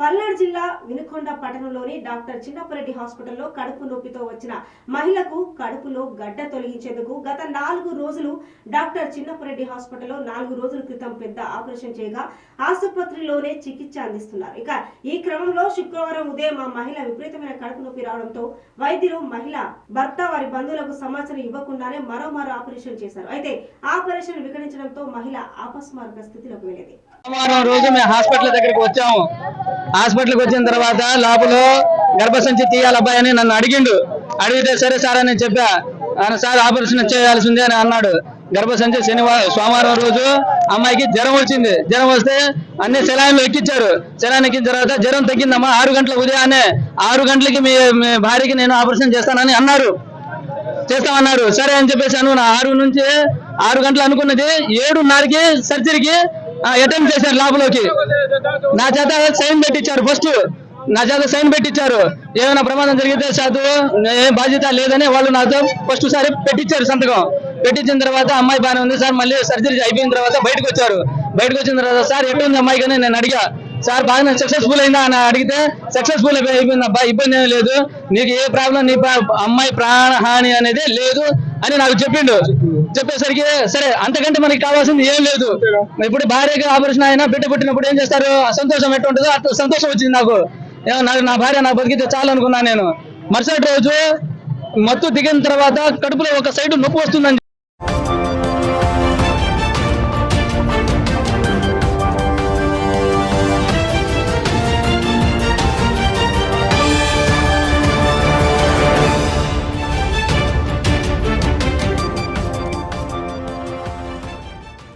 పల్నాడు జిల్లా వినుకొండ పట్టణంలోని డాక్టర్ చిన్నపరెడ్డి హాస్పిటల్లో కడుపు నొప్పితో వచ్చిన మహిళకు కడుపులో గడ్డ తొలగించేందుకు గత 4 రోజులు డాక్టర్ చిన్నపరెడ్డి హాస్పిటల్లో 4 రోజుల క్రితం పెద్ద ఆపరేషన్ చేయగా ఆసుపత్రిలోనే చికిత్స అందిస్తున్నారు. ఇక ఈ క్రమంలో శుక్రవారం ఉదయం ఆ మహిళ విపరీతమైన కడుపు నొప్పి రావడంతో వైద్యులు మహిళ భర్త వారి బంధువులకు సమాచారం ఇవ్వకుండానే మరోమారు ఆపరేషన్ చేశారు. అయితే ఆపరేషన్ వికటించడంతో మహిళ అపస్మారక స్థితిలోకి వెళ్ళింది. సోమవారం రోజు మేము హాస్పిటల్ దగ్గరికి వచ్చాము. హాస్పిటల్కి వచ్చిన తర్వాత లోపల గర్భసంచి తీయాలి అబ్బాయి అని నన్ను అడిగితే సరే సార్ అని చెప్పా. సార్ ఆపరేషన్ చేయాల్సిందే అని అన్నాడు. గర్భసంచి సోమవారం రోజు అమ్మాయికి జ్వరం వచ్చింది. జ్వరం వస్తే అన్ని సెలైన్లు ఎక్కించారు. సెలైన్ ఎక్కిన తర్వాత జ్వరం తగ్గిందమ్మా. 6 గంటల ఉదయాన్నే 6 గంటలకి మీ భార్యకి నేను ఆపరేషన్ చేస్తానని చేస్తామన్నారు. సరే అని చెప్పేసాను. నా 6 గంటలు అనుకున్నది 7:30కి సర్జరీకి అటెంప్ట్ చేశారు. లోపలికి నా చేత సైన్ పెట్టించారు. ఫస్ట్ నా చేత సైన్ పెట్టించారు. ఏమైనా ప్రమాదం జరిగితే చదువు ఏ బాధ్యత లేదని వాళ్ళు నాతో ఫస్ట్ సారి పెట్టించారు సంతకం. పెట్టించిన తర్వాత అమ్మాయి బాగానే ఉంది సార్. మళ్ళీ సర్జరీ అయిపోయిన తర్వాత బయటకు వచ్చారు. బయటకు వచ్చిన తర్వాత సార్ ఎట్లుంది అమ్మాయి కానీ నేను అడిగా. సార్ బాగానే సక్సెస్ఫుల్ అయిందా అని అడిగితే సక్సెస్ఫుల్ అయిపోయింది అబ్బా, ఇబ్బంది ఏమీ లేదు, నీకు ఏ ప్రాబ్లం నీ అమ్మాయి ప్రాణహాని అనేది లేదు అని నాకు చెప్పిండు. చెప్పేసరికి సరే అంతకంటే మనకి కావాల్సింది ఏం లేదు. ఇప్పుడు భార్యకి ఆపరేషన్ అయినా బిడ్డ పుట్టినప్పుడు ఏం చేస్తారు, సంతోషం ఎట్టుంటుందో అట్లా సంతోషం వచ్చింది నాకు. నా భార్య నా బతికితే చాలు అనుకున్నా నేను. మరుసటి రోజు మత్తు దిగిన తర్వాత కడుపులో ఒక సైడ్ నొప్పి వస్తుందని